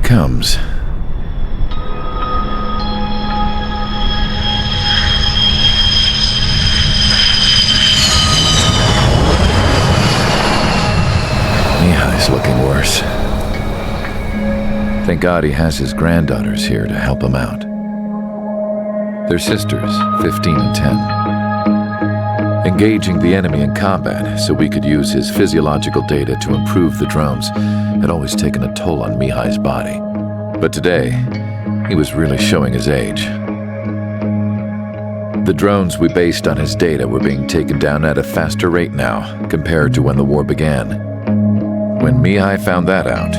comes. Mihai's looking worse. Thank God he has his granddaughters here to help him out. They're sisters, 15 and 10. Engaging the enemy in combat so we could use his physiological data to improve the drones had always taken a toll on Mihai's body. But today, he was really showing his age. The drones we based on his data were being taken down at a faster rate now compared to when the war began. When Mihai found that out,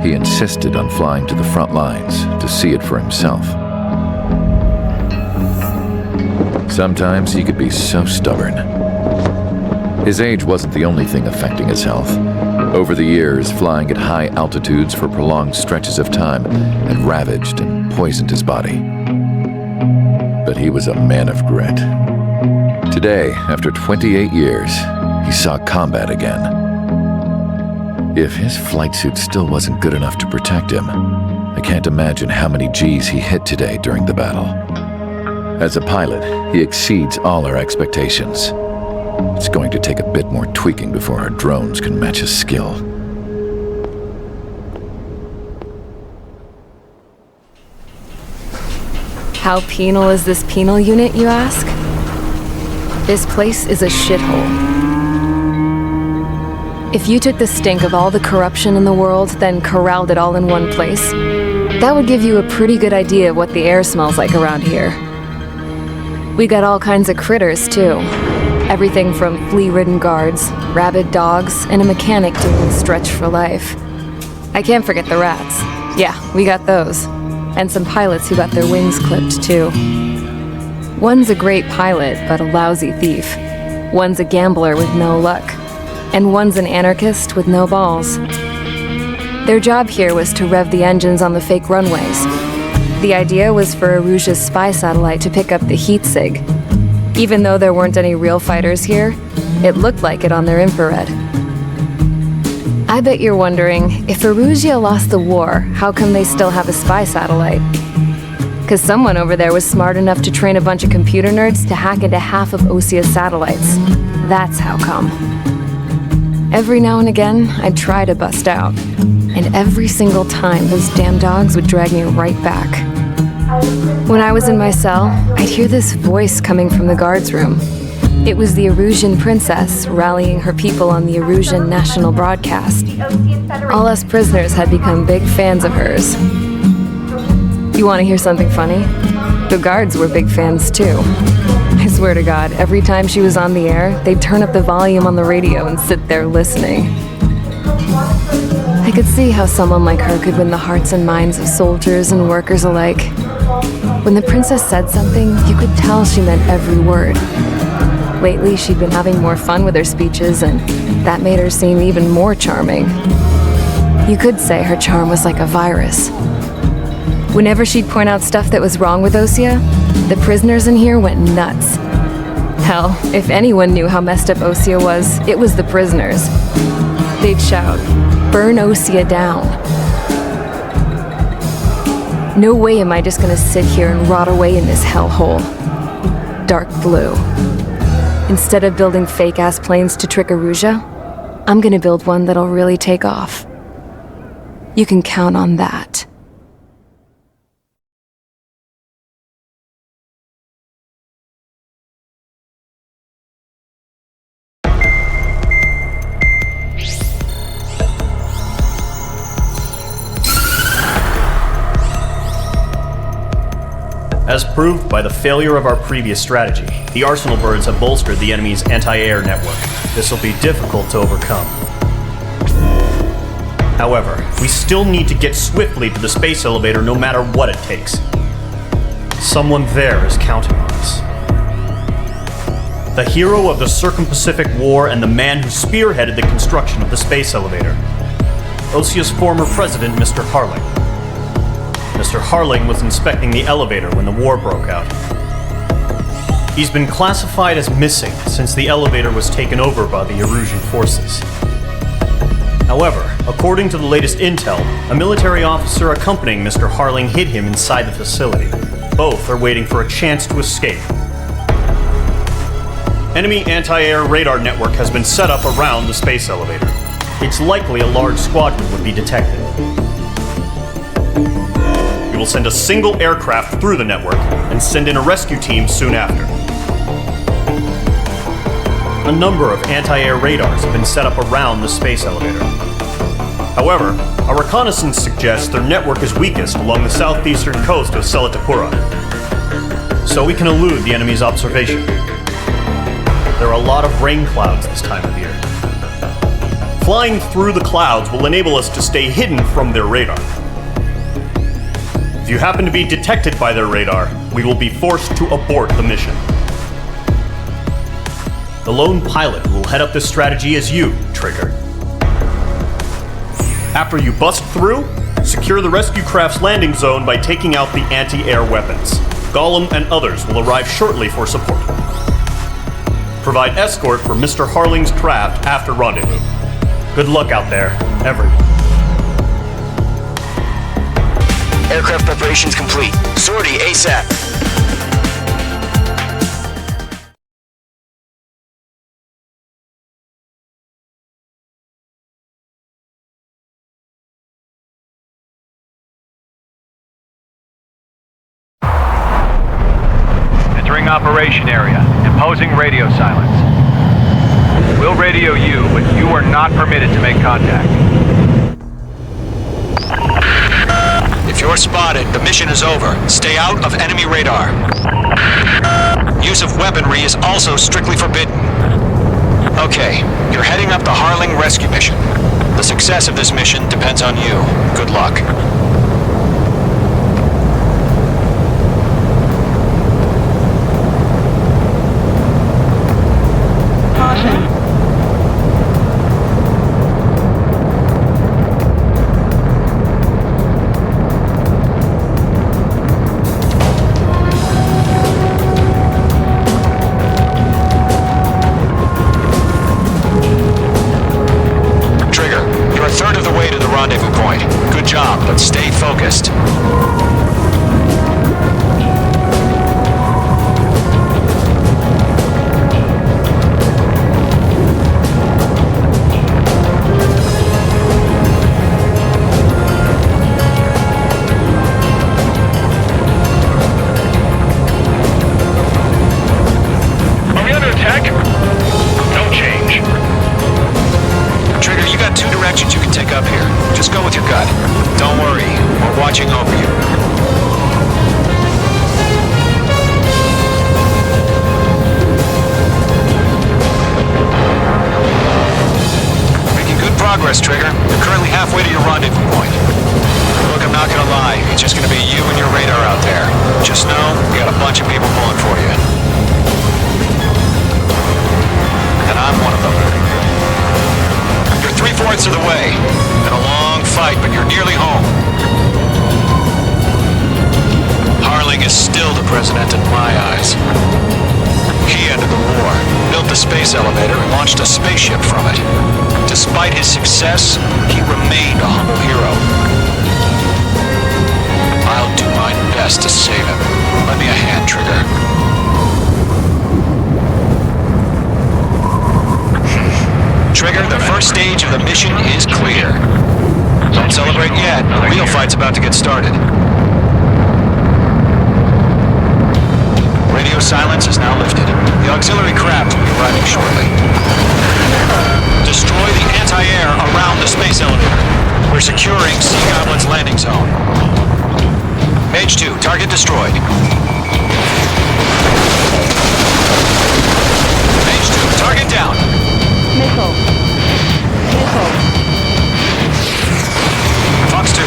he insisted on flying to the front lines to see it for himself. Sometimes he could be so stubborn. His age wasn't the only thing affecting his health. Over the years, flying at high altitudes for prolonged stretches of time had ravaged and poisoned his body. But he was a man of grit. Today, after 28 years, he saw combat again. If his flight suit still wasn't good enough to protect him, I can't imagine how many G's he hit today during the battle. As a pilot, he exceeds all our expectations. It's going to take a bit more tweaking before our drones can match his skill. How penal is this penal unit, you ask? This place is a shithole. If you took the stink of all the corruption in the world, then corralled it all in one place, that would give you a pretty good idea of what the air smells like around here. We got all kinds of critters, too. Everything from flea-ridden guards, rabid dogs, and a mechanic doing stretch for life. I can't forget the rats. Yeah, we got those. And some pilots who got their wings clipped, too. One's a great pilot, but a lousy thief. One's a gambler with no luck. And one's an anarchist with no balls. Their job here was to rev the engines on the fake runways. The idea was for Aruja's spy satellite to pick up the heat sig. Even though there weren't any real fighters here, it looked like it on their infrared. I bet you're wondering, if Aruja lost the war, how come they still have a spy satellite? 'Cause someone over there was smart enough to train a bunch of computer nerds to hack into half of Osia's satellites. That's how come. Every now and again, I'd try to bust out. And every single time, those damn dogs would drag me right back. When I was in my cell, I'd hear this voice coming from the guards room. It was the Arusian princess rallying her people on the Arusian national broadcast. All us prisoners had become big fans of hers. You want to hear something funny? The guards were big fans too. I swear to God, every time she was on the air, they'd turn up the volume on the radio and sit there listening. I could see how someone like her could win the hearts and minds of soldiers and workers alike. When the princess said something, you could tell she meant every word. Lately, she'd been having more fun with her speeches, and that made her seem even more charming. You could say her charm was like a virus. Whenever she'd point out stuff that was wrong with Osia, the prisoners in here went nuts. Hell, if anyone knew how messed up Osia was, it was the prisoners. They'd shout, "Burn Osia down." No way am I just gonna sit here and rot away in this hellhole. Dark blue. Instead of building fake-ass planes to trick Aruja, I'm gonna build one that'll really take off. You can count on that. As proved by the failure of our previous strategy, the Arsenal birds have bolstered the enemy's anti-air network. This will be difficult to overcome. However, we still need to get swiftly to the space elevator no matter what it takes. Someone there is counting on us. The hero of the Circum-Pacific War and the man who spearheaded the construction of the space elevator. Osia's former president, Mr. Harling. Mr. Harling was inspecting the elevator when the war broke out. He's been classified as missing since the elevator was taken over by the Erusian forces. However, according to the latest intel, a military officer accompanying Mr. Harling hid him inside the facility. Both are waiting for a chance to escape. Enemy anti-air radar network has been set up around the space elevator. It's likely a large squadron would be detected. We will send a single aircraft through the network and send in a rescue team soon after. A number of anti-air radars have been set up around the space elevator. However, our reconnaissance suggests their network is weakest along the southeastern coast of Selatapura, so we can elude the enemy's observation. There are a lot of rain clouds this time of year. Flying through the clouds will enable us to stay hidden from their radar. If you happen to be detected by their radar, we will be forced to abort the mission. The lone pilot who will head up this strategy is you, Trigger. After you bust through, secure the rescue craft's landing zone by taking out the anti-air weapons. Gollum and others will arrive shortly for support. Provide escort for Mr. Harling's craft after rendezvous. Good luck out there, everyone. Aircraft preparations complete. Sortie ASAP. Entering operation area. Imposing radio silence. We'll radio you, but you are not permitted to make contact. If you're spotted, the mission is over. Stay out of enemy radar. Use of weaponry is also strictly forbidden. Okay, you're heading up the Harling rescue mission. The success of this mission depends on you. Good luck. But stay focused. Are we under attack? No change. Trigger, you got two directions you can take up here. Just go with your gut. Don't worry, we're watching over you. Making good progress, Trigger. You're currently halfway to your rendezvous point. Look, I'm not gonna lie. It's just gonna be you and your radar out there. Just know, we got a bunch of people pulling for you. And I'm one of them. You're 3/4 of the way. Been a long fight, but you're nearly home. Harling is still the president in my eyes. He ended the war, built the space elevator, and launched a spaceship from it. Despite his success, he remained a humble hero. I'll do my best to save him. Lend me a hand, Trigger. Trigger, the first stage of the mission is clear. Don't celebrate yet. The real fight's about to get started. Radio silence is now lifted. The auxiliary craft will be arriving shortly. Destroy the anti-air around the space elevator. We're securing Sea Goblin's landing zone. Mage 2, target destroyed. Mage 2, target down. Missile. Fox 2.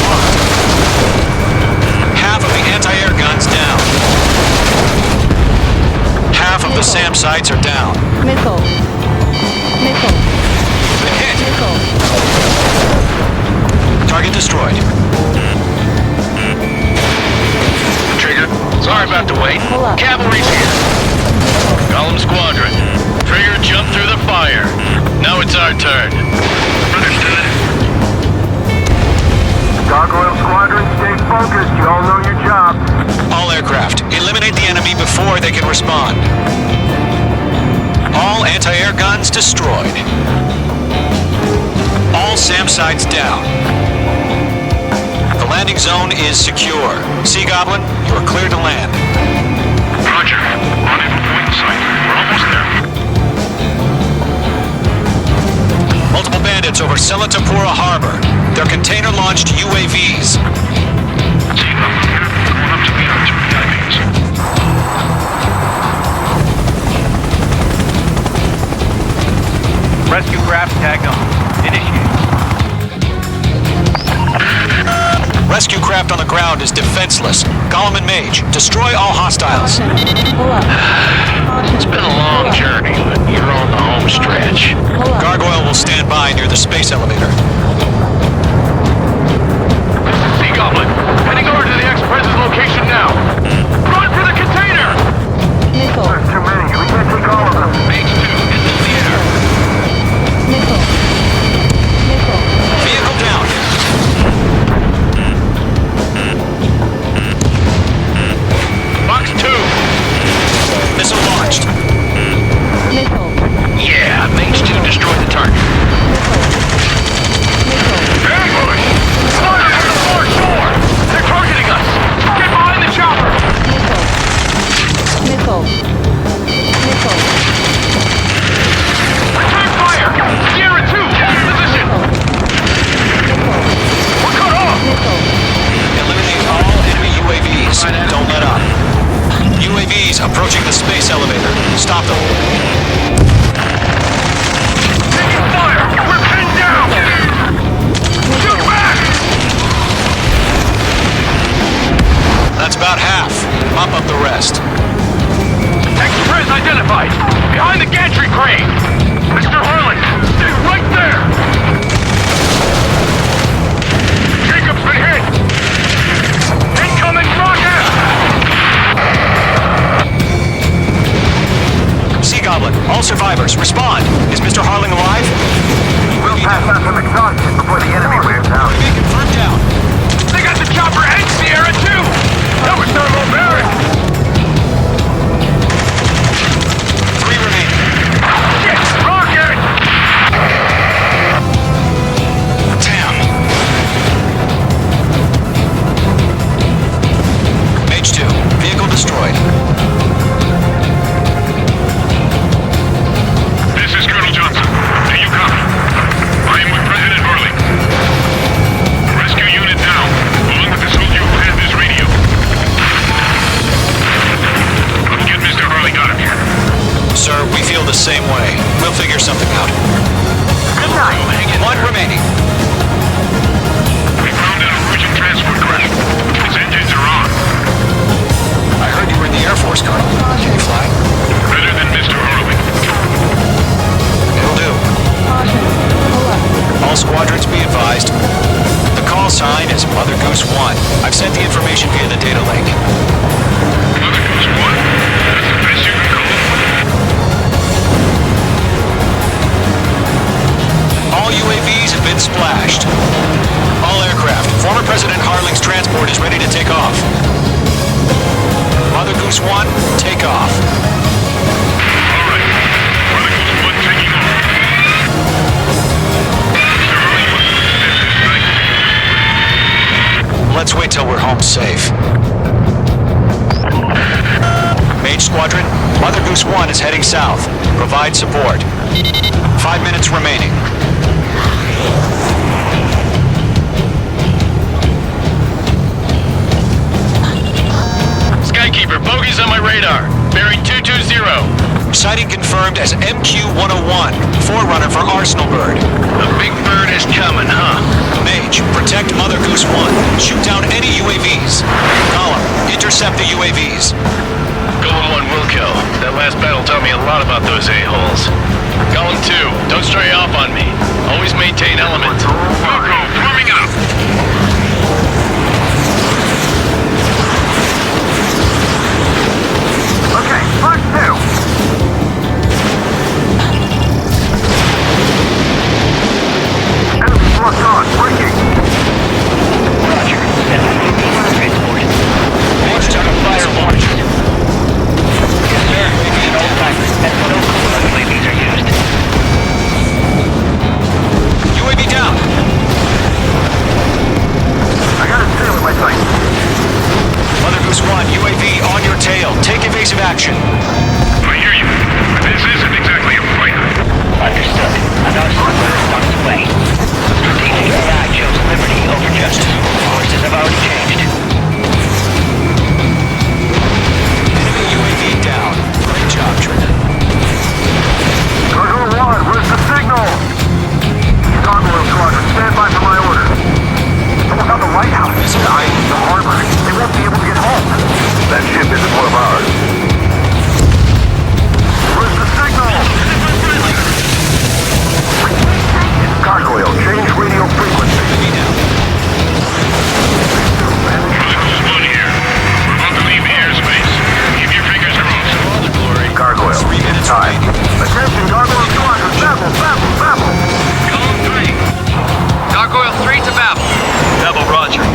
Locked. Half of the anti-air guns down. Half of the SAM sites are down. Missile. Been hit. Target destroyed. Trigger, sorry about the wait. Hold up. Cavalry's here. Gollum Squadron. Trigger jumped through the fire. Now it's our our turn. Understood. Gargoyle Squadron, stay focused. You all know your job. All aircraft, eliminate the enemy before they can respond. All anti-air guns destroyed. All SAM sites down. The landing zone is secure. Sea Goblin, you are clear to land. Roger. Rendezvous point in sight. We're almost there. Multiple bandits over Selatapura Harbor. They're container-launched UAVs. See, going up to meet our two enemies. Rescue craft tagged on. Initiate. Rescue craft on the ground is defenseless. Gollum and Mage, destroy all hostiles. It's been a long journey, but you're on the home stretch. Gargoyle will stand by near the space elevator. Sea Goblin, heading over to the Express's location now. Run for the container! There's too many. We can't take all of them. Mage 2 is in the air. Vehicle down. Box 2. Missile launched. Yeah, Mage 2 destroyed the target. Ambush! Fire to the far shore! They're targeting us! Get behind the chopper! Return fire! Sierra 2, hold position! We're cut off! Eliminate all enemy UAVs. Don't let up. UAVs approaching the space elevator. Stop them. Taking fire! We're pinned down! Shoot back! That's about half. Mop up the rest. Express identified! Behind the gantry crane! Mr. Harlan, stay right there! Jacob's been hit! Incoming rocket! Sea Goblin, all survivors, respond. Is Mr. Harling alive? We'll pass out some exhaustion before the enemy wears out. Be confirmed down. They got the chopper and Sierra too! That was thermobaric! 3 remaining. Shit! Rocket! Damn. Mage 2, vehicle destroyed. This is Colonel Johnson. Do you copy? I am with President Harling. Rescue unit down, along with the soldier who has this radio. Let's get Mr. Harling out of here. Sir, we feel the same way. We'll figure something out. Good night. 1 remaining. We found an urgent transport craft. Its engines are on. I heard you were in the Air Force, Colonel. Can you fly? Better than Mr. Harling. It'll do. All squadrons be advised. The call sign is Mother Goose 1. I've sent the information via the data link. Mother Goose 1? That's the best you can call it. All UAVs have been splashed. All aircraft. Former President Harling's transport is ready to take off. Mother Goose 1, take off. All right. Mother Goose 1 taking off. Mr. Harling, this is nice. Let's wait till we're home safe. Mage Squadron, Mother Goose 1 is heading south. Provide support. 5 minutes remaining. Skykeeper, bogeys on my radar. Bearing 220. Sighting confirmed as MQ-101, forerunner for Arsenal Bird. The big bird is coming, huh? Mage, protect Mother Goose 1. Shoot down any UAVs. Gollum, intercept the UAVs. Golem 1 will kill. That last battle taught me a lot about those a-holes. Golem 2, don't stray off on me. Always maintain element. Wilco, forming up! Okay, Mark 2. Attention, Gargoyle Squadron. Babel. Going 3. Gargoyle 3 to Babel. Babel, roger.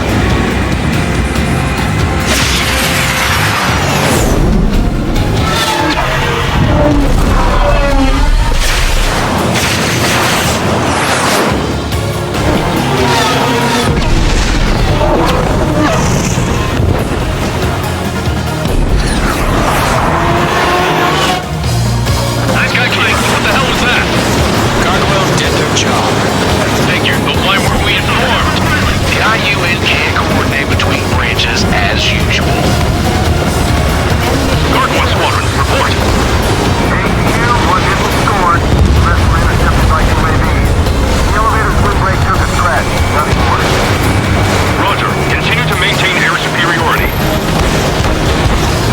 Nice guy, King. What the hell was that? Gargoyle did their job. Figured, but why weren't we informed? The IUN can't coordinate between branches as usual. Gargoyle Squadron, report. ATU, one hit was scored. The rest were intercepted by UAVs. The elevator's wind break took a crash. Nothing more. Roger. Continue to maintain air superiority.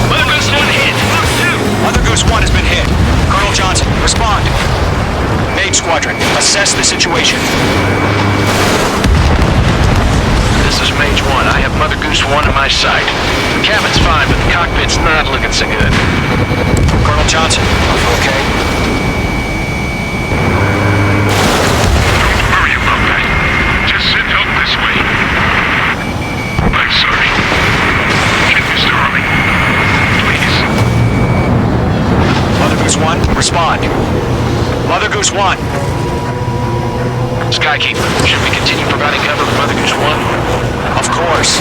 Mother Goose 1 hit. Mother Goose 1 has been hit. Colonel Johnson, respond. Maid Squadron, assess the situation. This is Mage 1. I have Mother Goose 1 in my sight. The cabin's fine, but the cockpit's not looking so good. Colonel Johnson, are you okay? Don't worry about that. Just send help this way. I'm sorry. Get Mr. Harley. Please. Mother Goose 1, respond. Mother Goose 1. Skykeeper, should we continue providing cover for Mother Goose 1? Of course.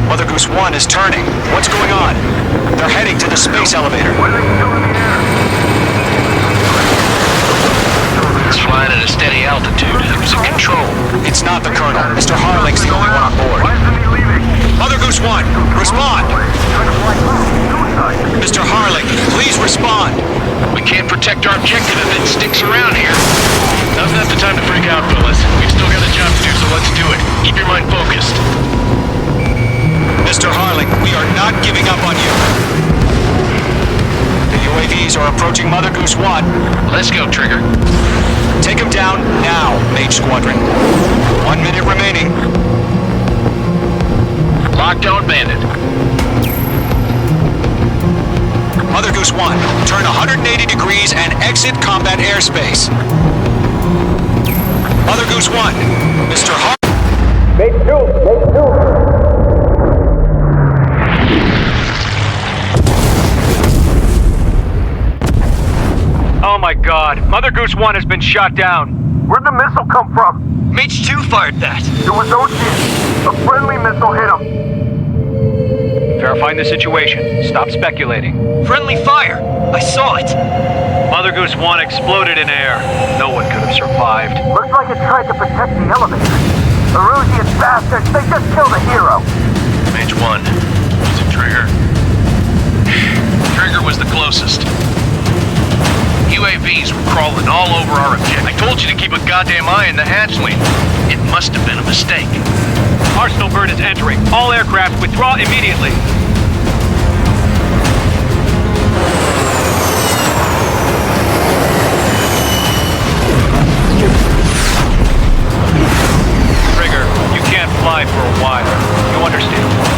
Mother Goose 1 is turning. What's going on? They're heading to the space elevator. It's flying at a steady altitude. Who's in control? It's not the Colonel. Mr. Harling's the only one on board. Why isn't he leaving? Mother Goose 1, respond! Trying to fly low. Suicide. Mr. Harling, please respond! We can't protect our objective if it sticks around here. Now's not the time to freak out, fellas. We've still got a job to do, so let's do it. Keep your mind focused. Mr. Harling, we are not giving up on you. The UAVs are approaching Mother Goose 1. Let's go, Trigger. Take him down now, Mage Squadron. 1 minute remaining. Locked on Bandit. Mother Goose 1, turn 180 degrees and exit combat airspace. Mother Goose 1, Mr. Oh my god, Mother Goose 1 has been shot down. Where'd the missile come from? Mage 2 fired that. It was Ocean. A friendly missile hit him. Verifying the situation. Stop speculating. Friendly fire. I saw it. Mother Goose 1 exploded in air. No one could have survived. Looks like it tried to protect the elevator. The Rusian bastards, they just killed a hero. Mage 1. Was it Trigger? Trigger was the closest. UAVs were crawling all over our objective. I told you to keep a goddamn eye in the hatchway. It must have been a mistake. Arsenal bird is entering. All aircraft withdraw immediately. Trigger, you can't fly for a while. You understand?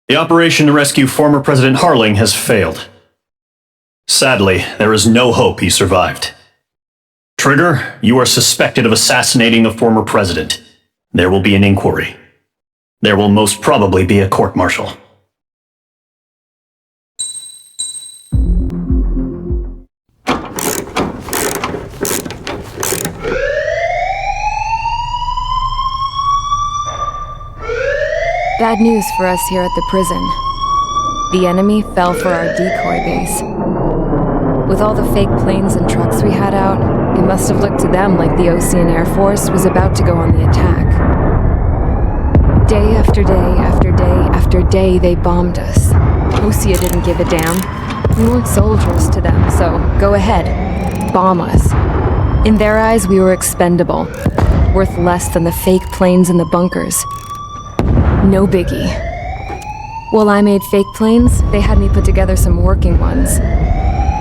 The operation to rescue former President Harling has failed. Sadly, there is no hope he survived. Trigger, you are suspected of assassinating a former president. There will be an inquiry. There will most probably be a court-martial. Bad news for us here at the prison. The enemy fell for our decoy base. With all the fake planes and trucks we had out, it must have looked to them like the Ocean Air Force was about to go on the attack. Day after day after day after day, they bombed us. Osea didn't give a damn. We weren't soldiers to them, so go ahead. Bomb us. In their eyes, we were expendable. worth less than the fake planes in the bunkers. No biggie. While I made fake planes, they had me put together some working ones.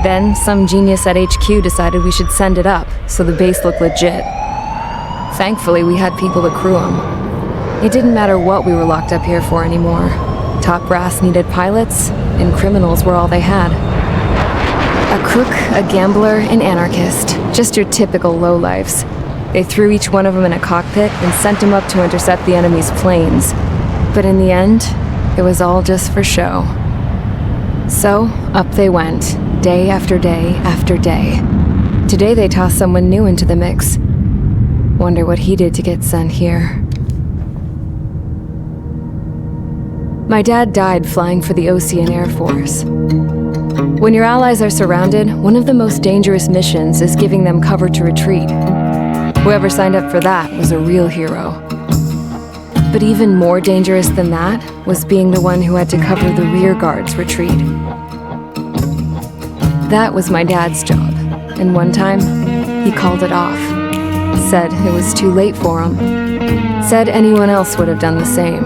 Then, some genius at HQ decided we should send it up, so the base looked legit. Thankfully, we had people to crew them. It didn't matter what we were locked up here for anymore. Top brass needed pilots, and criminals were all they had. A crook, a gambler, an anarchist. Just your typical lowlifes. They threw each one of them in a cockpit and sent them up to intercept the enemy's planes. But in the end, it was all just for show. So, up they went, day after day after day. Today they tossed someone new into the mix. Wonder what he did to get sent here. My dad died flying for the Ocean Air Force. When your allies are surrounded, one of the most dangerous missions is giving them cover to retreat. Whoever signed up for that was a real hero. But even more dangerous than that was being the one who had to cover the rear guard's retreat. That was my dad's job, and one time, he called it off. Said it was too late for him. Said anyone else would have done the same.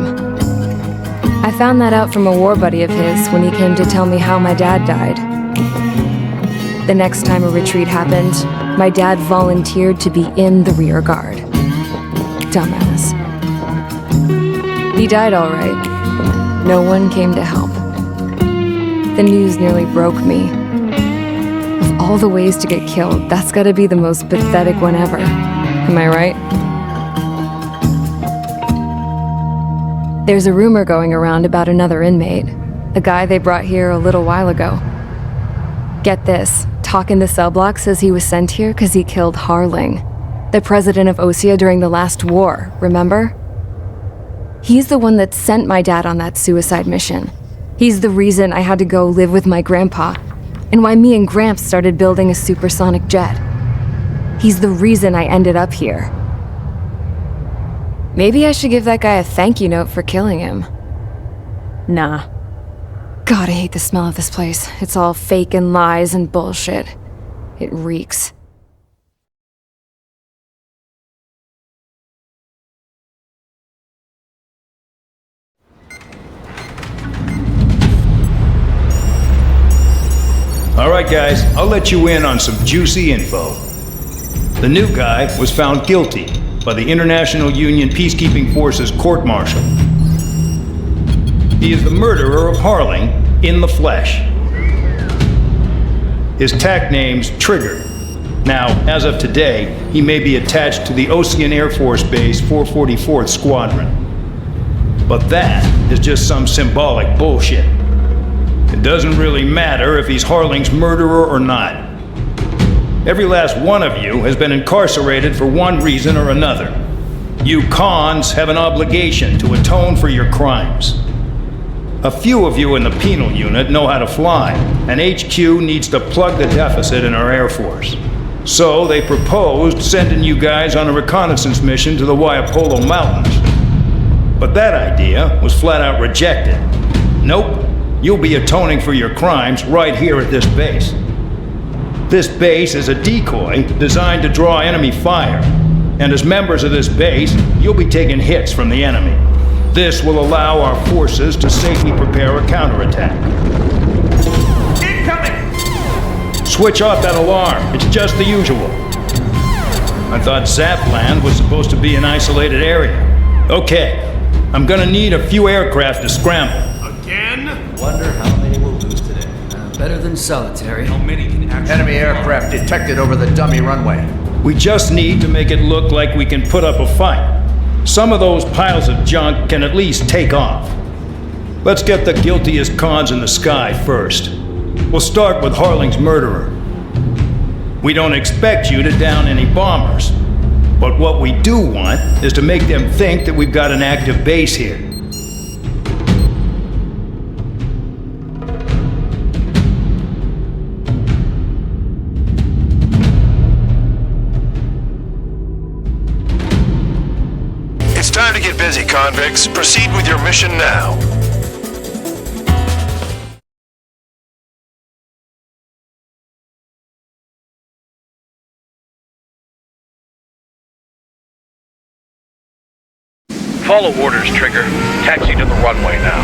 I found that out from a war buddy of his when he came to tell me how my dad died. The next time a retreat happened, my dad volunteered to be in the rear guard. Dumbass. He died all right. No one came to help. The news nearly broke me. Of all the ways to get killed, that's gotta be the most pathetic one ever. Am I right? There's a rumor going around about another inmate, a guy they brought here a little while ago. Get this, talk in the cell block says he was sent here because he killed Harling, the president of Osea during the last war, remember? He's the one that sent my dad on that suicide mission. He's the reason I had to go live with my grandpa, and why me and Gramps started building a supersonic jet. He's the reason I ended up here. Maybe I should give that guy a thank you note for killing him. Nah. God, I hate the smell of this place. It's all fake and lies and bullshit. It reeks. All right, guys, I'll let you in on some juicy info. The new guy was found guilty by the International Union Peacekeeping Forces court-martial. He is the murderer of Harling in the flesh. His TAC name's Trigger. Now, as of today, he may be attached to the Ocean Air Force Base 444th Squadron. But that is just some symbolic bullshit. It doesn't really matter if he's Harling's murderer or not. Every last one of you has been incarcerated for one reason or another. You cons have an obligation to atone for your crimes. A few of you in the penal unit know how to fly, and HQ needs to plug the deficit in our Air Force. So they proposed sending you guys on a reconnaissance mission to the Waiapolo Mountains. But that idea was flat out rejected. Nope, you'll be atoning for your crimes right here at this base. This base is a decoy designed to draw enemy fire, and as members of this base, you'll be taking hits from the enemy. This will allow our forces to safely prepare a counterattack. Incoming! Switch off that alarm, it's just the usual. I thought Zapland was supposed to be an isolated area. Okay, I'm gonna need a few aircraft to scramble. Again? Wonder how many we'll lose today. Better than solitary. How many can actually... Enemy aircraft detected over the dummy runway. We just need to make it look like we can put up a fight. Some of those piles of junk can at least take off. Let's get the guiltiest cons in the sky first. We'll start with Harling's murderer. We don't expect you to down any bombers. But what we do want is to make them think that we've got an active base here. It's time to get busy, convicts. Proceed with your mission now. Follow orders, Trigger. Taxi to the runway now.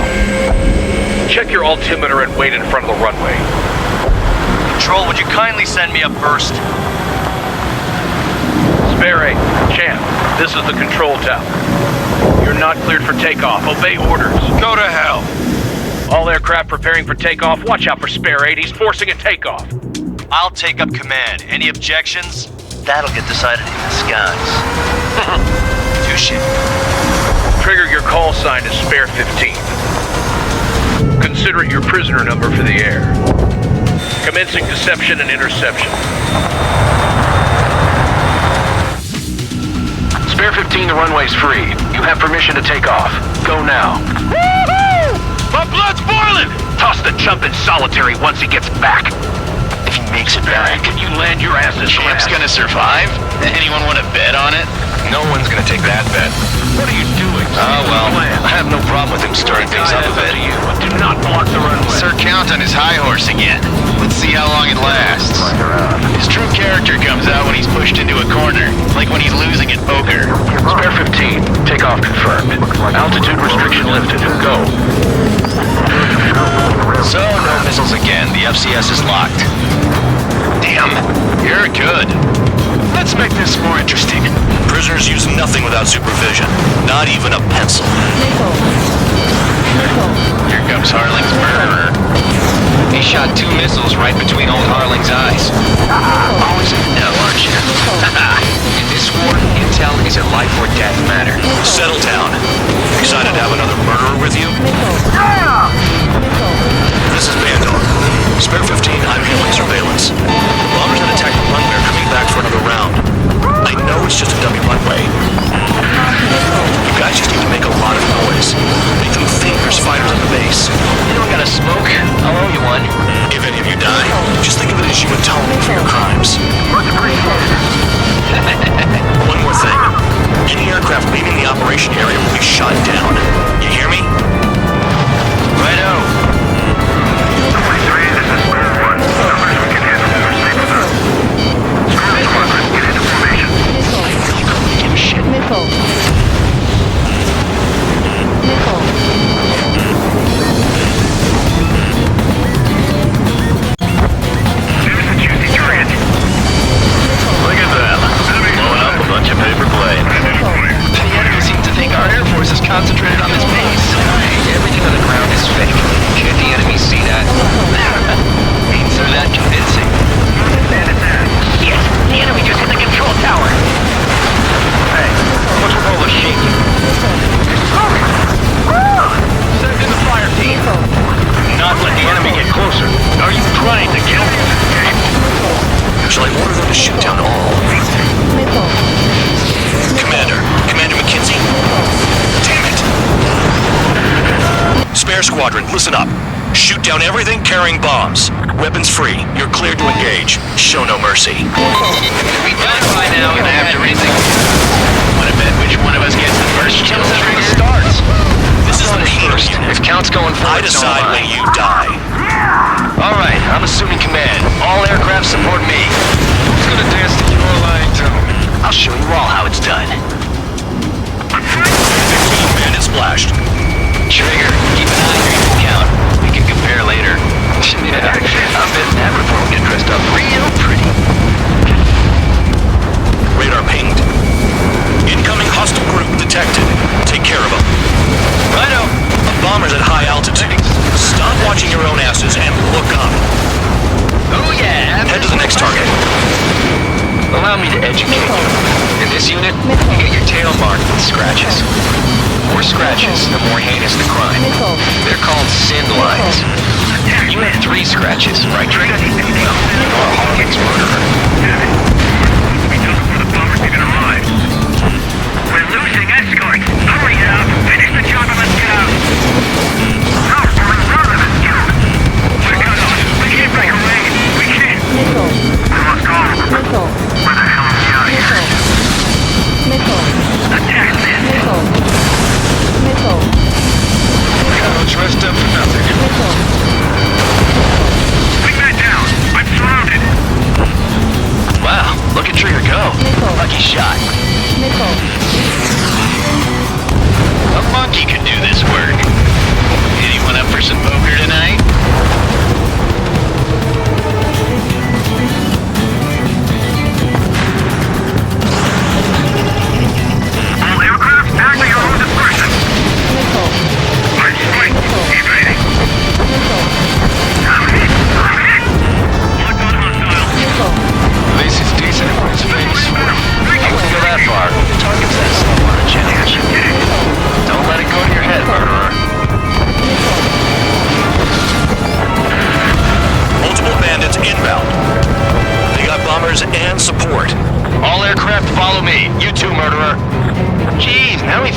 Check your altimeter and wait in front of the runway. Control, would you kindly send me a burst? Spare 8, Champ, this is the control tower. You're not cleared for takeoff. Obey orders. Go to hell. All aircraft preparing for takeoff. Watch out for Spare 8. He's forcing a takeoff. I'll take up command. Any objections? That'll get decided in the skies. Touche. Trigger, your call sign is Spare 15. Consider it your prisoner number for the air. Commencing deception and interception. Spare 15, the runway's free. You have permission to take off. Go now. Woo-hoo! My blood's boiling! Toss the chump in solitary once he gets back. If he makes it back. Can you land your asses? Champ's gonna survive? Anyone want to bet on it? No one's gonna take that bet. What are you doing? Oh, well, I have no problem with him starting things up a bit. Do not block the runway. Sir Count on his high horse again. Let's see how long it lasts. His true character comes out when he's pushed into a corner, like when he's losing at poker. Spare 15, takeoff confirmed. Altitude restriction lifted. Go. So, no missiles again. The FCS is locked. Damn, you're good. Let's make this more interesting. Prisoners use nothing without supervision. Not even a pencil. Here comes Harling's murderer. He shot 2 missiles right between old Harling's eyes. Always in the know, aren't you? In this war, intel is a life or death matter. Settle down. Excited to have another murderer with you? This is Bandog. Spare 15, I'm handling surveillance. Bombers that attacked the runway are coming back for another round. I know it's just a dummy runway. You guys just need to make a lot of noise. Make them think there's fighters on the base. You don't gotta smoke. I'll owe you one. If any of you die, just think of it as you atone for your crimes. One more thing. Any aircraft leaving the operation area will be shot down. You hear me? Righto. 23, this is Square 1. Numbers we can handle are safe enough. Square Squadron, get into formation. Give a shit. Here's the juicy target. Look at that. Blowing up a bunch of paper planes. The enemy seems to think our Air Force is concentrated on this base. Everything on the ground is fake. Can't the enemy see that? Means they're that convincing. Yes, the enemy just hit the control tower. Hey, what's with all the shaking? Send in the fire team. Not let the enemy get closer. Are you trying to kill me? Shall I order them to shoot down all? Commander McKenzie? Damn it! Spare Squadron, listen up. Shoot down everything carrying bombs. Weapons free. You're cleared to engage. Show no mercy. We done by now. Gonna have to rethink. Wanna bet which one of us gets the first kill trigger? starts. This is the penal unit. If Count's going I forward, decide when you die. Alright, I'm assuming command. All aircraft support me. Who's gonna dance to your lying tone? I'll show you all how it's done. 15 man is splashed. Trigger, keep an eye on your count. We can compare later. Yeah, I'm betting that before we get dressed up real pretty. Radar pinged. Incoming hostile group detected. Take care of them. Righto. A bomber's at high altitude. Stop watching your own asses and look up. Oh yeah. Head to the next target. Allow me to educate you. In this unit, you get your tail marked with scratches. The more scratches, the more heinous the crime. They're called sin lines. You have 3 scratches, right, Trigger? Well, you're Harling's murderer. We took for the bombers even arrive. We're losing escorts. Hurry up. Finish the job and let's get out. No, let's go. We're cut off. We can't break away. We can't. We must go. Where the hell are we out here? Attack this. Dressed up for nothing. Bring that down. I'm surrounded. Wow, look at Trigger go. Lucky shot.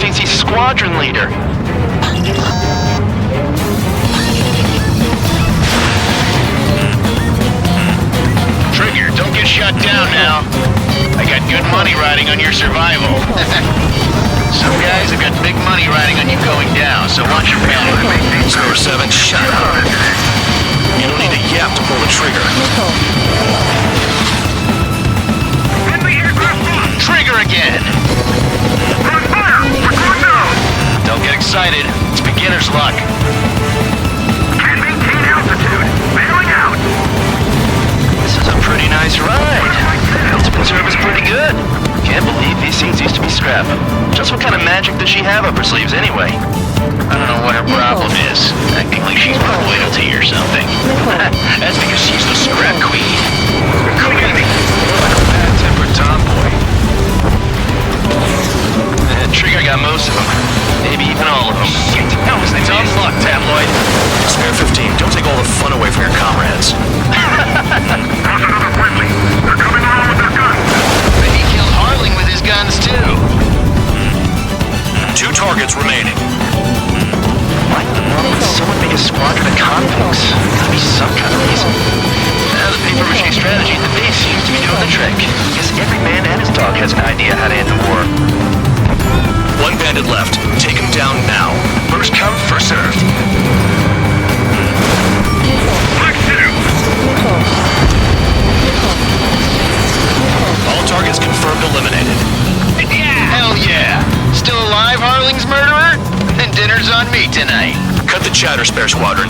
thinks he's squadron leader. Trigger, don't get shut down now. I got good money riding on your survival. Some guys have got big money riding on you going down, so watch your back. Score 7, shut up. You don't need a yap to pull the trigger. Trigger again! Don't get excited. It's beginner's luck. Can't maintain altitude. Bailing out! This is a pretty nice ride. Multiple service pretty good. Can't believe these seats used to be scrap. Just what kind of magic does she have up her sleeves anyway? I don't know what her problem is. Acting like she's got loyalty or something. That's because she's the scrap queen. Bad-tempered tomboy. Trigger got most of them. Maybe even all of them. Tough luck, tabloid. Spare 15, don't take all the fun away from your comrades. Toss another friendly. They're coming around with their guns. But he killed Harling with his guns, too. 2 targets remaining. Why in the world would someone make a squadron of convicts? Gotta be some kind of reason. Now the paper-mache strategy at the base seems to be doing the trick. Guess every man and his dog has an idea how to end the war. 1 bandit left. Take him down now. First come, first served. All targets confirmed eliminated. Hell yeah! Still alive, Harling's murderer? Then dinner's on me tonight. Cut the chatter, Spare Squadron.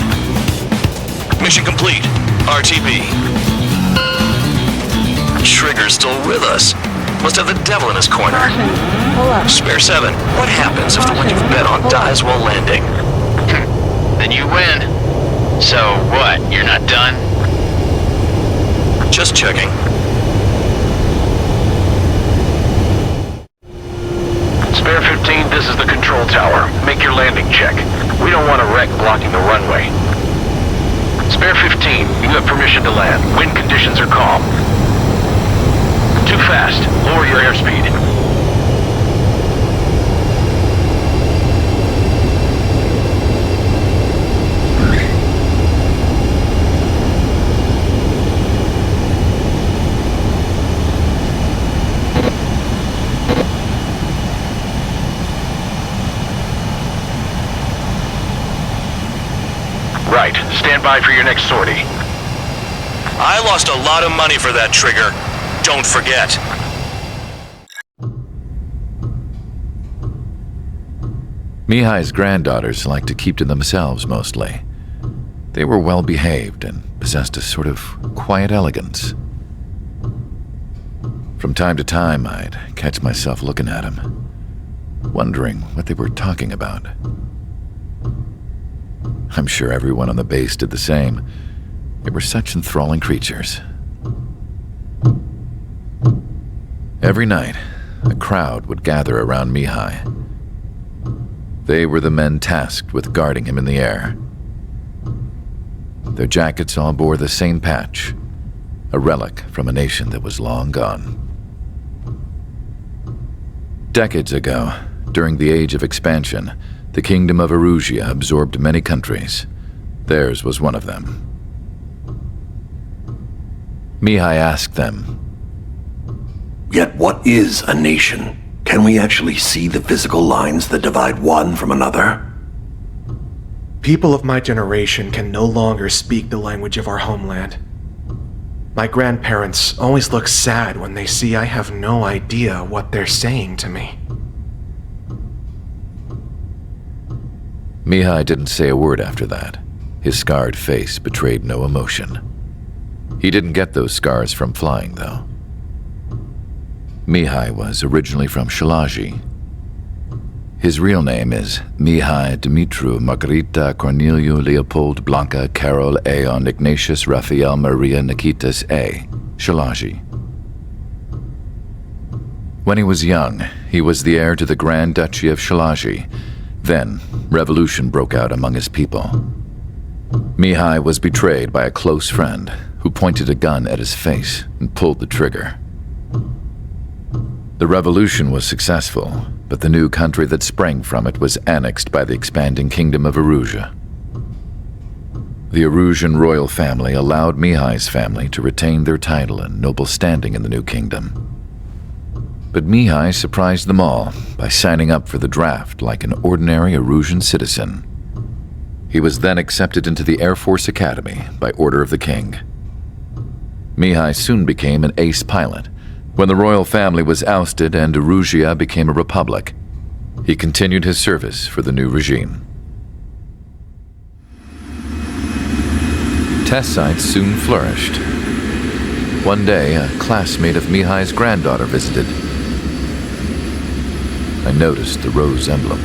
Mission complete. RTB. Trigger's still with us. Must have the devil in his corner. Spare 7, what happens if the one you've bet on dies while landing? Then you win. So what, you're not done? Just checking. Spare 15, this is the control tower. Make your landing check. We don't want a wreck blocking the runway. Spare 15, you have permission to land. Wind conditions are calm. Too fast. Lower your airspeed. Right. Stand by for your next sortie. I lost a lot of money for that, Trigger. Don't forget. Mihai's granddaughters liked to keep to themselves mostly. They were well behaved and possessed a sort of quiet elegance. From time to time, I'd catch myself looking at them, wondering what they were talking about. I'm sure everyone on the base did the same. They were such enthralling creatures. Every night, a crowd would gather around Mihai. They were the men tasked with guarding him in the air. Their jackets all bore the same patch, a relic from a nation that was long gone. Decades ago, during the Age of Expansion, the Kingdom of Erusia absorbed many countries. Theirs was one of them. Mihai asked them, "Yet what is a nation? Can we actually see the physical lines that divide one from another?" People of my generation can no longer speak the language of our homeland. My grandparents always look sad when they see I have no idea what they're saying to me. Mihai didn't say a word after that. His scarred face betrayed no emotion. He didn't get those scars from flying, though. Mihai was originally from Shalaji. His real name is Mihai Dumitru Margarita Corneliu Leopold Blanca Carol Aeon Ignatius Raphael Maria Nikitas A. Shalaji. When he was young, he was the heir to the Grand Duchy of Shalaji. Then, revolution broke out among his people. Mihai was betrayed by a close friend who pointed a gun at his face and pulled the trigger. The revolution was successful, but the new country that sprang from it was annexed by the expanding kingdom of Erusia. The Erusian royal family allowed Mihai's family to retain their title and noble standing in the new kingdom. But Mihai surprised them all by signing up for the draft like an ordinary Erusian citizen. He was then accepted into the Air Force Academy by order of the king. Mihai soon became an ace pilot. When the royal family was ousted and Erusia became a republic, he continued his service for the new regime. Test sites soon flourished. One day, a classmate of Mihai's granddaughter visited. I noticed the rose emblem.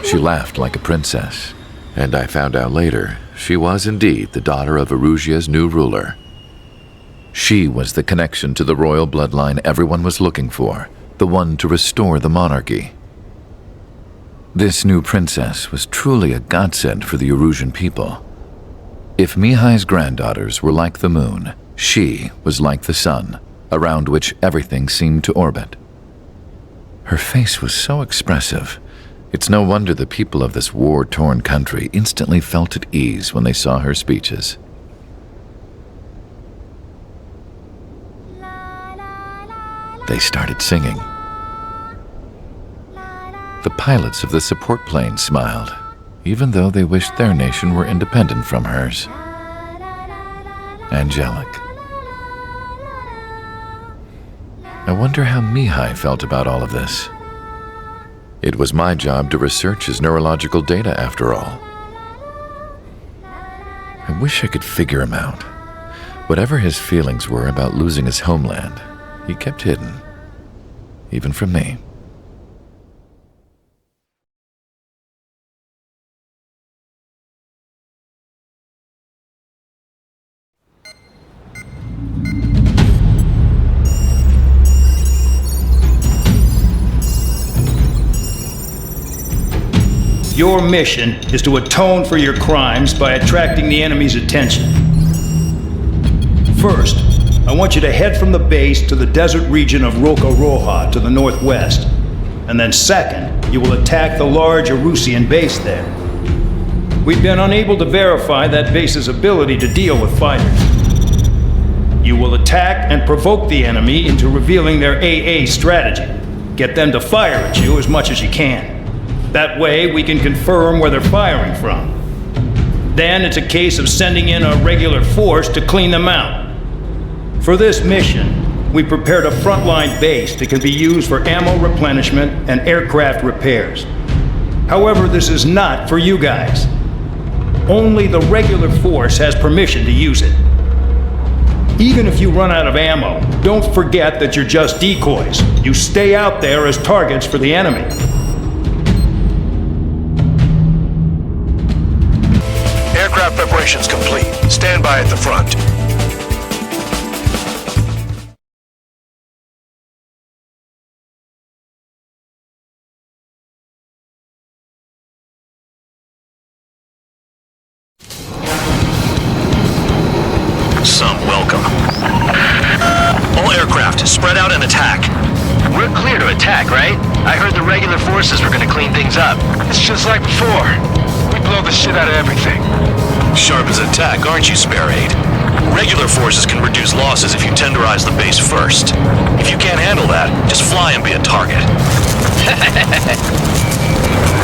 She laughed like a princess, and I found out later she was indeed the daughter of Erusia's new ruler. She was the connection to the royal bloodline everyone was looking for, the one to restore the monarchy. This new princess was truly a godsend for the Erusian people. If Mihai's granddaughters were like the moon, she was like the sun, around which everything seemed to orbit. Her face was so expressive. It's no wonder the people of this war-torn country instantly felt at ease when they saw her speeches. They started singing. The pilots of the support plane smiled, even though they wished their nation were independent from hers. Angelic. I wonder how Mihai felt about all of this. It was my job to research his neurological data, after all. I wish I could figure him out. Whatever his feelings were about losing his homeland, he kept hidden, even from me. Your mission is to atone for your crimes by attracting the enemy's attention. First, I want you to head from the base to the desert region of Roca Roja to the northwest. And then second, you will attack the large Erusian base there. We've been unable to verify that base's ability to deal with fighters. You will attack and provoke the enemy into revealing their AA strategy. Get them to fire at you as much as you can. That way, we can confirm where they're firing from. Then it's a case of sending in a regular force to clean them out. For this mission, we prepared a frontline base that can be used for ammo replenishment and aircraft repairs. However, this is not for you guys. Only the regular force has permission to use it. Even if you run out of ammo, don't forget that you're just decoys. You stay out there as targets for the enemy. Aircraft preparations complete. Stand by at the front. Some welcome. All aircraft, spread out and attack. We're clear to attack, right? I heard the regular forces were gonna clean things up. It's just like before. We blow the shit out of everything. Sharp as attack, aren't you, Spare Aid? Regular forces can reduce losses if you tenderize the base first. If you can't handle that, just fly and be a target.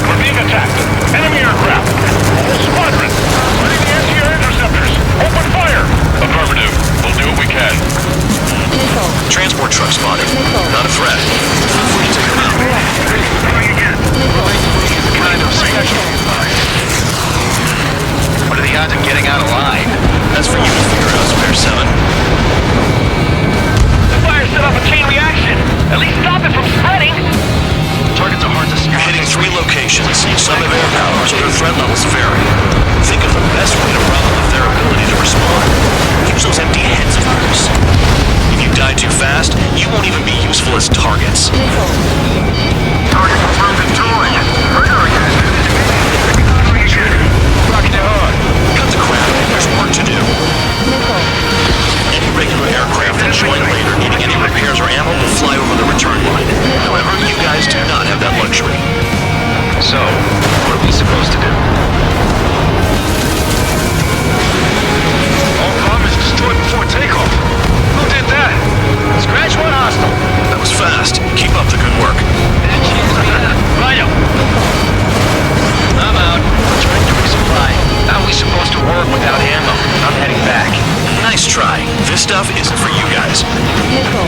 We're being attacked. Enemy aircraft. Whole squadron. Ready the anti-air interceptors. Open fire. Affirmative. We'll do what we can. Transport truck spotted. Not a threat. Feel free to take them out. Trying again. Kind of special. What are the odds of getting out of line? That's for you to figure out, Spare 7. The fire set off a chain reaction. At least stop it from spreading. Targets are hard to spot. You're hitting 3 locations. Some have air power, so their threat levels vary. Think of the best way to rob them of their ability to respond. This stuff isn't for you guys.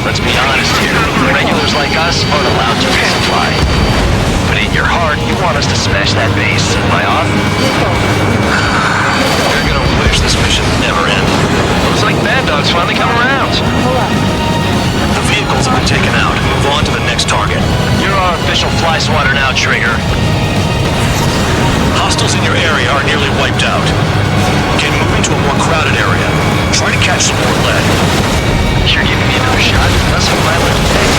Let's be honest here. Regulars like us aren't allowed to resupply. But in your heart, you want us to smash that base. Am I off? You're gonna wish this mission never ended. Looks like Bad Dog's finally come around. The vehicles have been taken out. Move on to the next target. You're our official fly swatter now, Trigger. Hostiles in your area are nearly wiped out. Get moving to a more crowded area. Try to catch some more lead. You're giving me another shot? That's what I would take.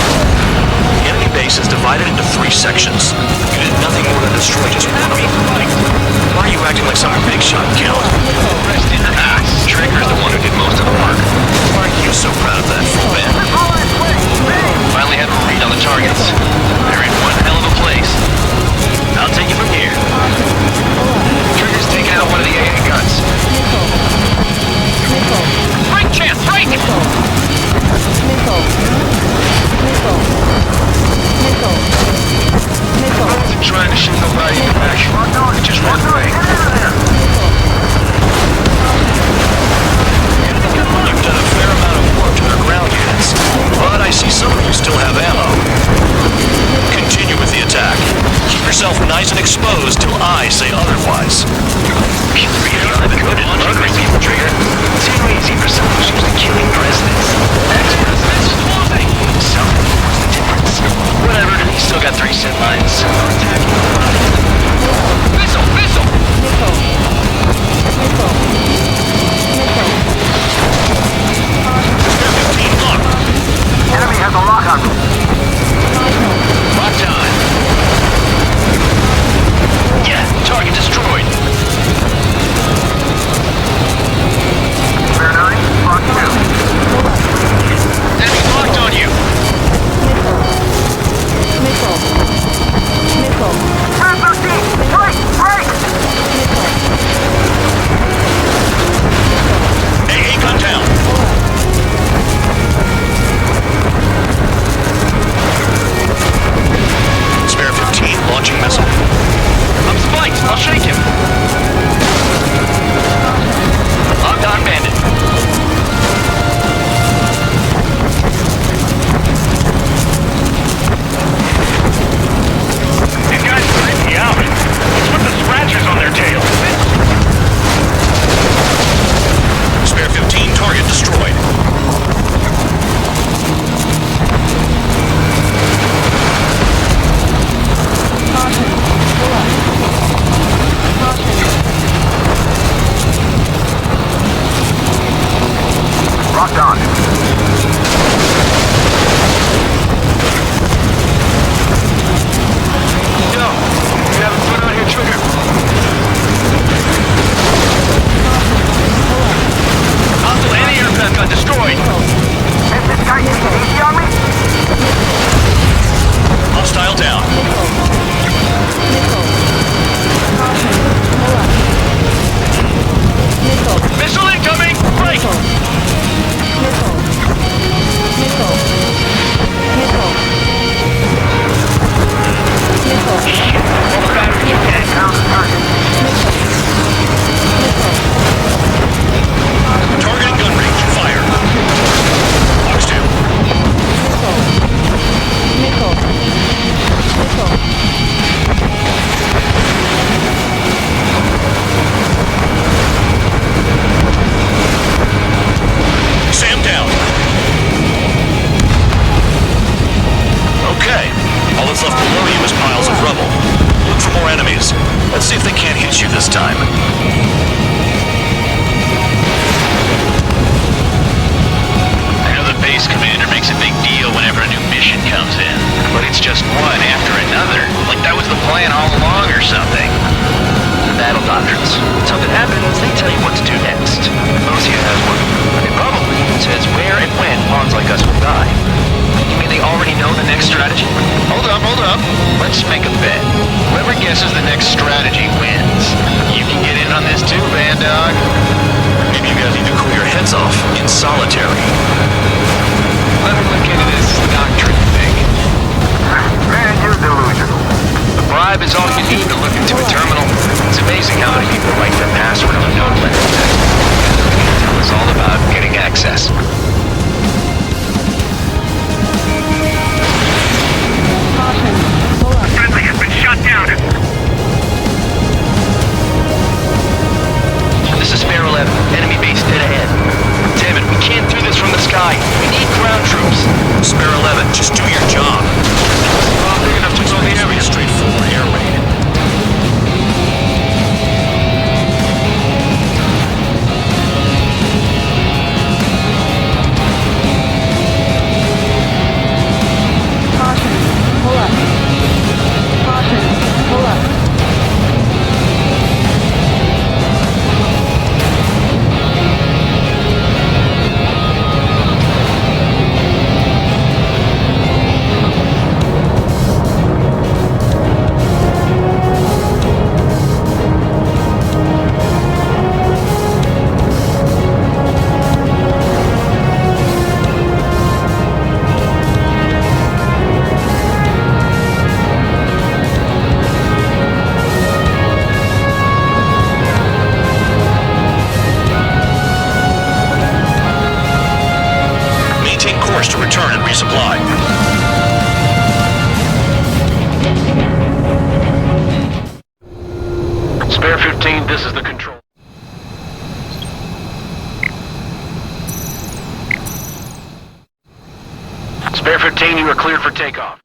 The enemy base is divided into 3 sections. You did nothing more than destroy just one of them. Why are you acting like some big shot, Count? Rest in peace. Trigger's the one who did most of the work. Why are you so proud of that, man? Finally have a read on the targets. They're in one hell of a place. I'll take it from here. Trigger's taking out one of the AA guns. Break, Champ! Break! I wasn't trying to shoot nobody in the back. I just ran away. You've done a fair amount of work to their ground units, but I see some of you still have ammo. Continue with the attack. Keep yourself nice and exposed till I say otherwise. Really good at murdering people, Trigger. Too easy for someone who's used to killing presidents. Ex-presidents? So, what's the difference? Whatever, he's still got 3 set lines. Missile! Missile! Enemy has a lock on me. Lock time. Yeah, target destroyed. Fair 9, Mark 2. Enemy locked on you. Turn 13! Break! Break! AA gun down. Spare 15 launching missile. I'm spiked. I'll shake him. Locked on bandit. These guys freak me out. What's with the scratches on their tails? Spare 15 target destroyed. Locked on. Yo, you haven't put on here, Trigger. Hostile anti-aircraft got destroyed. Is this guy getting easy on me? Hostile down. Missile incoming! Break! Targeting gun range. Fire. Fox 2. Sam down. Okay. All that's left below you is piles of rubble. Look for more enemies. Let's see if they can't hit you this time. I know the base commander makes a big deal whenever a new mission comes in, but it's just one after another. Like that was the plan all along or something. Battle doctrines. Something happens, they tell you what to do next. Lucia has one. It probably says where and when pawns like us will die. You mean they already know the next strategy? Hold up. Let's make a bet. Whoever guesses the next strategy wins. You can get in on this too, Van Dog. Maybe you guys need to cool your heads off in solitary. Let me look into this doctrine thing. Man, you're delusional. The bribe is all you need to look into a terminal. It's amazing how many people write their password on a note letter. Tell us all about getting access. Spare 11, just do your job. Well, big enough to know the area. Straightforward air raid. To return and resupply. Spare 15, this is the control. Spare 15, you are cleared for takeoff.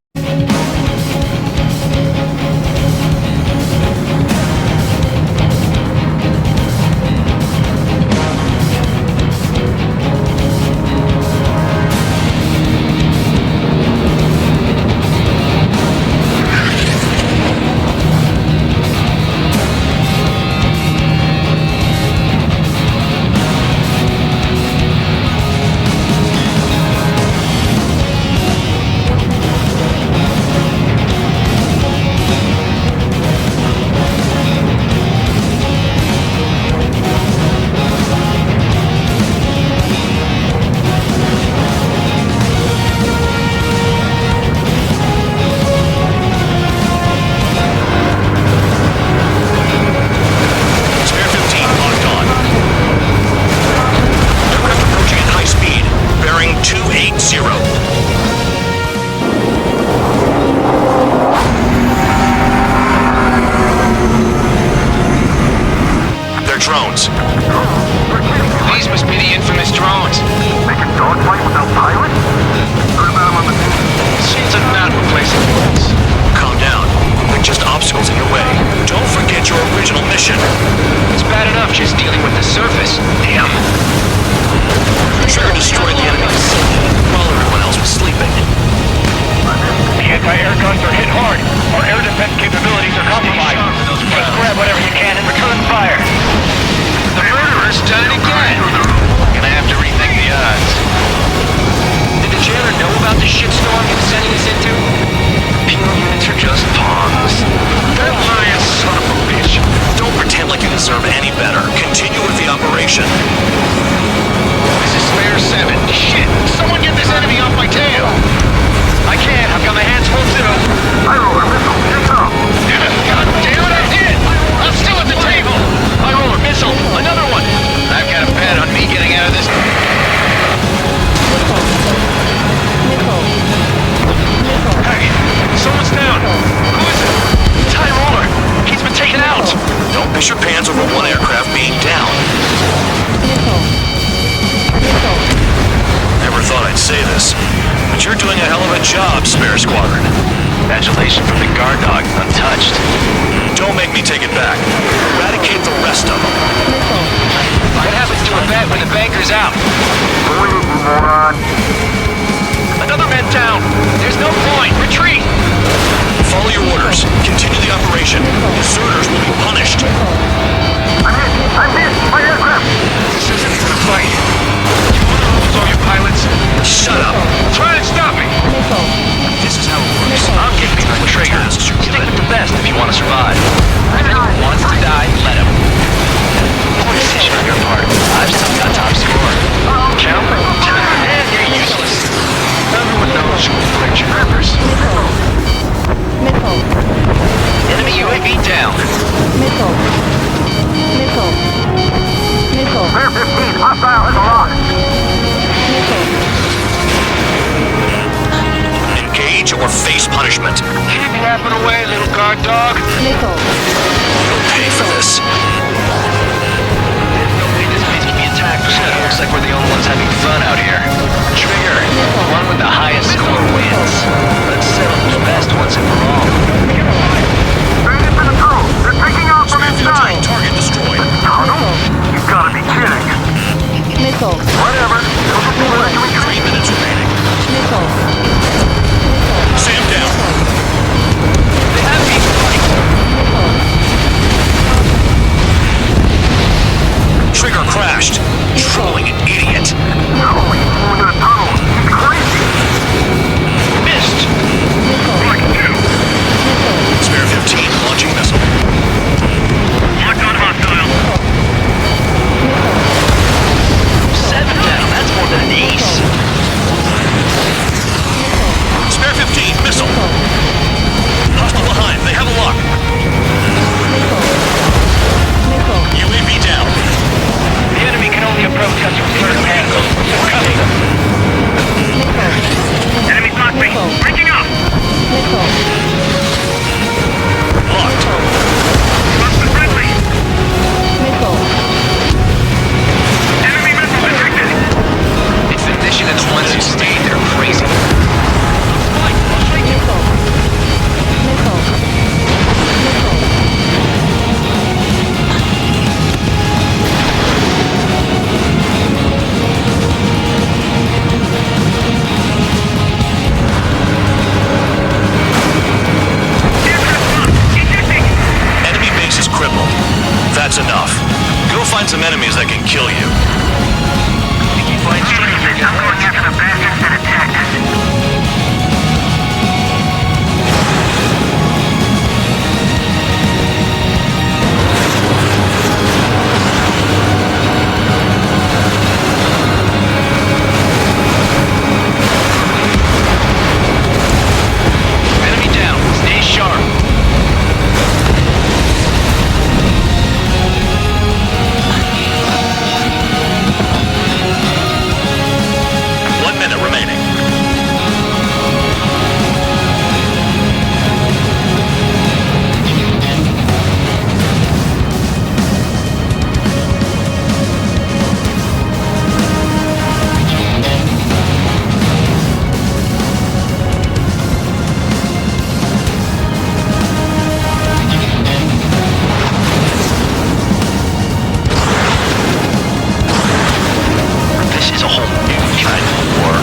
Drones. These must be the infamous drones. They can dogfight without pilots? Heard about them on the news. Shades of not replacing bullets. Calm down. They're just obstacles in your way. Don't forget your original mission. It's bad enough just dealing with the surface. Damn. Trigger destroyed the enemy while everyone else was sleeping. The anti-air guns are hit hard. Our air defense capabilities are compromised. Just grab whatever you can and return fire. The murderer's done it again. Gonna have to rethink the odds. Did the jailer know about the shitstorm he was sending us into? Penal units are just pawns. That lying son of a bitch. Don't pretend like you deserve any better. Continue with the operation. This is Spare 7. Shit! Someone get this enemy off my tail! I can't. I've got my hands full too. I roll a missile. Get up. God damn it, I did! I'm still at the table! I roll a missile. Another one! I've got a bet on me getting out of this. Hey, someone's down. Who is it? Ty Roller. He's been taken out. Don't piss your pants over one aircraft being down. Never thought I'd say this, but you're doing a hell of a job, Spare Squadron. Adulation from the guard dog, untouched. Don't make me take it back. Eradicate the rest of them. What happens to a bet when the banker's out? Move, you moron. Another man down. There's no point. Retreat. Follow your orders. Continue the operation. Deserters will be punished. I'm hit. My aircraft. This isn't a fight. You want to lose all your pilots? Shut up. Try to stop me. This is how it works. I'm giving you the trigger. Stick with the best if you want to survive. If anyone wants to die, let him. Poor decision on your part. I've still got top score. Count? And you're useless. Everyone knows you will protect your members. Enemy UAV down. Spare 15. Hostile in the lock. Engage or face punishment. Keep yapping away, little guard dog. You'll pay for this. Nobody displays can be attacked. Looks like we're the only ones having fun out here. Trigger, one with the highest some enemies that can kill you. Keep flying straight, you're going after the bastards that attacked us. Enemy down. Stay sharp. One minute remaining. This is a whole new kind of war.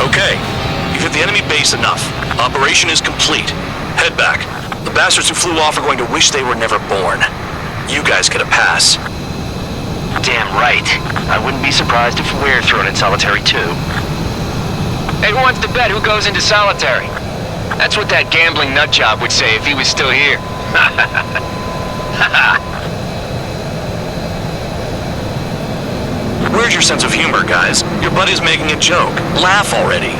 Okay, you've hit the enemy base enough. Operation is complete. Head back. The bastards who flew off are going to wish they were never born. You guys get a pass. Damn right. I wouldn't be surprised if we're thrown in solitary too. Hey, who wants to bet who goes into solitary? That's what that gambling nutjob would say if he was still here. Where's your sense of humor, guys? Your buddy's making a joke. Laugh already.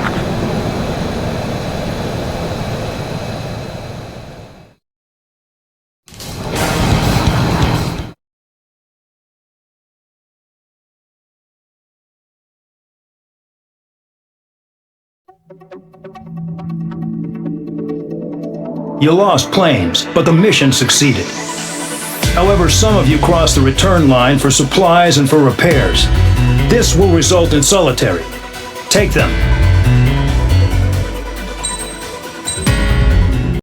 You lost planes, but the mission succeeded. However, some of you crossed the return line for supplies and for repairs. This will result in solitary. Take them